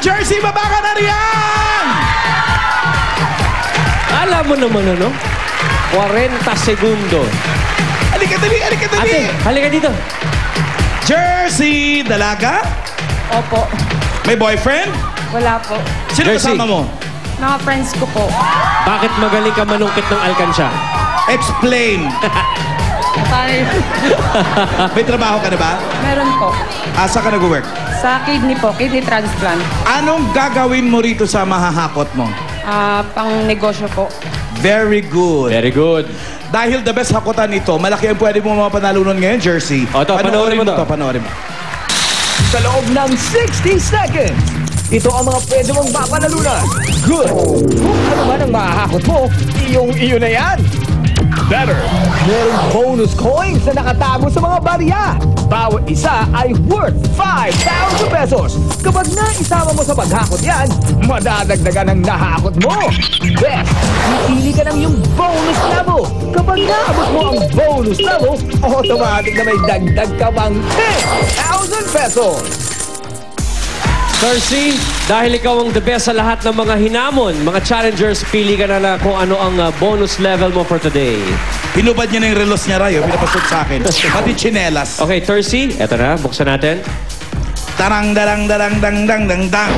Jersey, baba ka na riyan! Alam mo naman ano? 40 segundo. Halika dali, halika dali! Ate, halika dito. Jersey, dalaga? Opo. May boyfriend? Wala po. Sino Jersey. kasama mo? Mga friends ko po. Bakit magaling ka manungkit ng alkansya? Explain. May trabaho ka na ba? Meron po. Asa ka nag-work? Sa kidney po, kidney transplant. Anong gagawin mo rito sa mahahakot mo? Pang negosyo po. Very good. Very good. Dahil the best hakutan ito, malaki ang pwede mo mapanalunan ngayon, Jersey. O, to, panoorin mo to. Panoorin mo. Sa loob ng 60 seconds, ito ang mga pwede mong mapanalunan. Good! Kung ano man ang mahahakot mo, iyong-iyo na yan. Better! Merong bonus coins na nakatago sa mga barya. Bawat isa ay worth 5,000 pesos. Kapag naisama mo sa paghakot yan, madadagdagan ang nahakot mo. Best! Pipili ka ng yung bonus level. Kapag naabot mo ang bonus level, automatic na may dagdag ka pang 10,000 pesos. Cersei, dahil ikaw ang the best sa lahat ng mga hinamon, mga challengers, pili ka na kung ano ang bonus level mo for today. Pinubad niya na yung relos niya, Rayo. Pinapasok sa akin. Pati chinelas. Okay, Cersei, eto na, buksan natin. Tarang, darang, darang, dang, dang, dang, dang.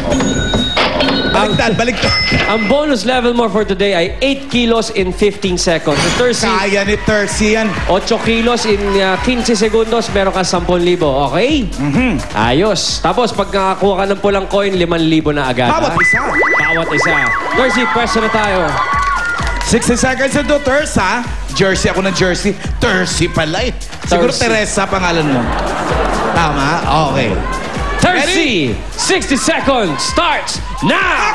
Baligtad, baligtad. Ang bonus level mo for today ay 8 kilos in 15 seconds. So, Cersei, Kaya ni Tercy yan. 8 kilos in 15 segundos, meron ka 10,000. Okay? Ayos. Tapos, pag nakakuha ka ng pulang coin, 5,000 na agad. Bawat ha? isa. Bawat isa. Cersei, pwesto na tayo. 60 seconds into Terce, ha? Jersey ako ng Jersey. Tercy pala eh. Siguro Tercy. Teresa pangalan mo. Tama? Okay. Cersei, 60 seconds starts now!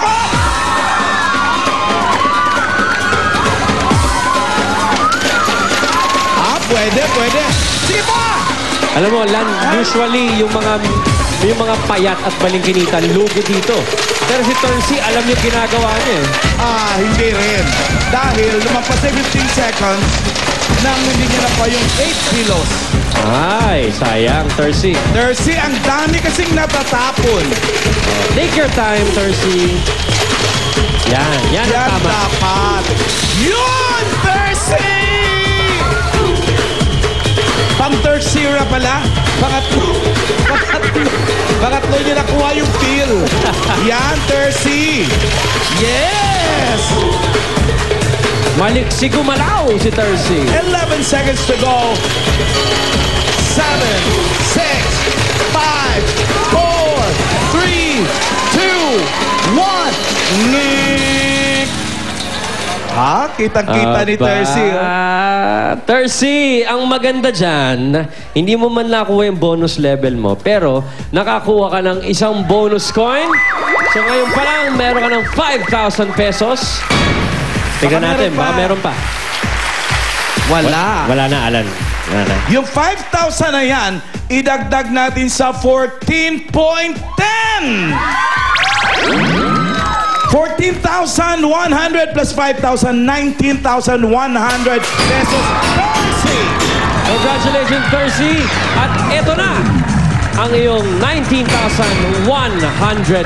Pwede, pwede. Sige pa! Alam mo, Lan, usually yung mga payat at balingkinitan, lugi dito. Pero si Cersei, alam niyo ginagawa niya eh. Hindi rin. Dahil lumagpas na 15 seconds nang hindi niya na pa yung 8 kilos. Ay, sayang, Cersei. Tercy, ang dami kasing natatapon. Take your time, Cersei. Yan, yan ang Yan tama. dapat. Yun, Tercy! Pang Tercera pala. Pangatlo niya nakuha yung feel. Yan, Tercy. Yes! Maliksi gumalaw si Cersei. 11 seconds to go. 7, 6, 5, 4, 3, 2, 1. Nick! Kitang-kita ni Tercy. Cersei, ang maganda dyan, hindi mo man nakuha yung bonus level mo, pero nakakuha ka ng isang bonus coin. So ngayon pa lang, meron ka ng 5,000 pesos. Tingnan natin, baka meron pa. Wala. Wala na, Alan. Wala na. Yung 5,000 na yan, idagdag natin sa 14.10! 14,100 plus 5,000, 19,100 pesos. Tercy! Congratulations, Cersei! At eto na ang iyong 19,100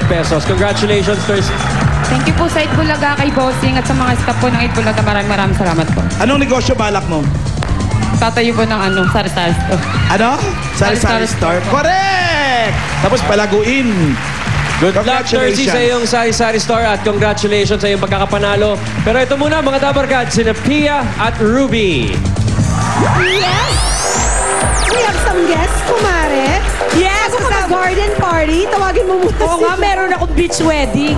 pesos. Congratulations, Cersei. Thank you po sa Itbulaga, kay Bossing at sa mga staff po ng Itbulaga. Maraming salamat po. Anong negosyo balak mo? Tatayo po ng sari-sari store. Ano? Sari-sari store. Correct! Tapos palaguin. Good luck, Cersei, sa iyong sari-sari store at congratulations sa iyong pagkakapanalo. Pero ito muna, mga Dabarkad, sina Pia at Ruby. Yes! We have some guests, kumare. Yes! Ako ka garden party. Tawagin mo muna Oo nga, meron akong beach wedding.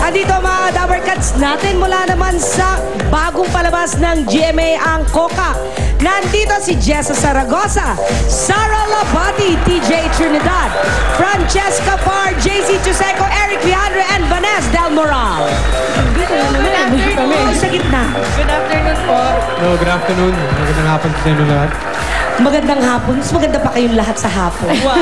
Andito mga Dabarkats natin mula naman sa bagong palabas ng GMA ang Coca. Nandito si Jessa Saragosa, Sara Labati, TJ Trinidad, Francesca Par, JC Chuseco, Eric Leandro, and Vanessa Del Moral. Good afternoon. Sa gitna. Good afternoon po. Hello, good afternoon. Magandang hapon sa inyo lahat. Magandang hapon. Mas maganda pa kayong lahat sa hapon. Wow.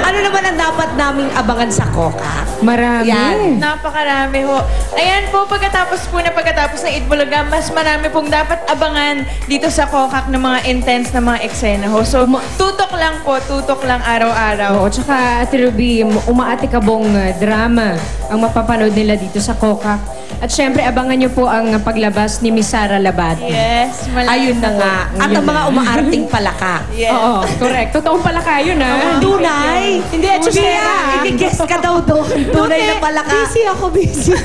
Ano naman ang dapat naming abangan sa Coca? Marami. Yan. Napakarami ho. Ayan po, pagkatapos ng Eat Bulaga, mas marami pong dapat abangan dito sa Kokak ng mga intense na mga eksena ho. So, tutok lang araw-araw. Oo, tsaka Ate Ruby, umaatikabong drama ang mapapanood nila dito sa Coca. At syempre, abangan nyo po ang paglabas ni Miss Sara Labati. Yes, malaki Ayun na po. nga. At ang mga umaarting palaka. Yes. Oo, correct. Totoong pala kayo na. Tunay. Hindi, Chusera. Ikigess ka daw doon. Tunay na palaka. Busy ako, busy.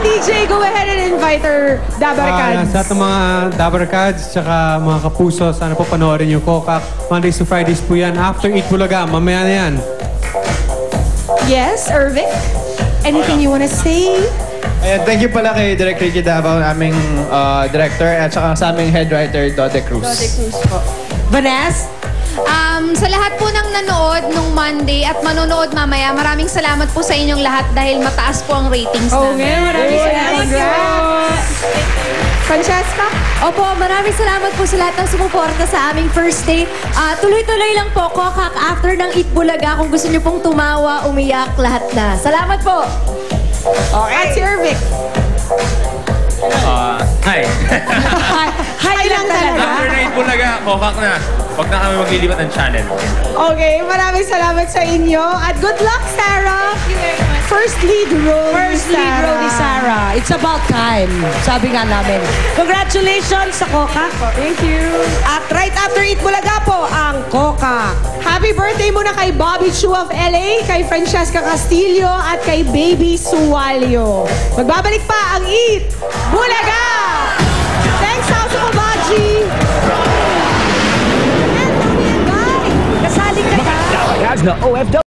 DJ, go ahead and invite our Dabarkads. Sa ating mga Dabarkads, tsaka mga kapuso, sana po panoorin yung Kokak. Mondays to Fridays po yan. After Eat Bulaga, mamaya na yan. Yes, Irvin? Anything you wanna say? Ayan, thank you pala kay Direk Ricky Davao, aming director, at saka sa aming head writer, Dode Cruz. Dode Cruz po. Vanessa? Sa lahat po ng nanood nung Monday at manonood mamaya, maraming salamat po sa inyong lahat dahil mataas po ang ratings namin. Maraming salamat. Francesca? Opo, maraming salamat po sa lahat ng sumuporta sa aming first date. Tuloy-tuloy lang po, Kokak, after ng Eat Bulaga, kung gusto niyo pong tumawa, umiyak, lahat na. Salamat po! At si Irvin? Hi. Hi lang talaga. After na Eat Bulaga, Kokak na. Huwag na kami maglilipat ng channel. Okay, maraming salamat sa inyo. At good luck, Sarah. Thank you very much. First lead role First lead role ni Sarah. It's about time. Sabi nga namin. Congratulations sa Coca. Thank you. At right after Eat Bulaga po, ang Coca. Happy birthday muna kay Bobby Chu of LA, kay Francesca Castillo, at kay Baby Suwalyo. Magbabalik pa ang Eat Bulaga! Thanks, House of Abaji! Kasali ka na. Dabarkads na OFW.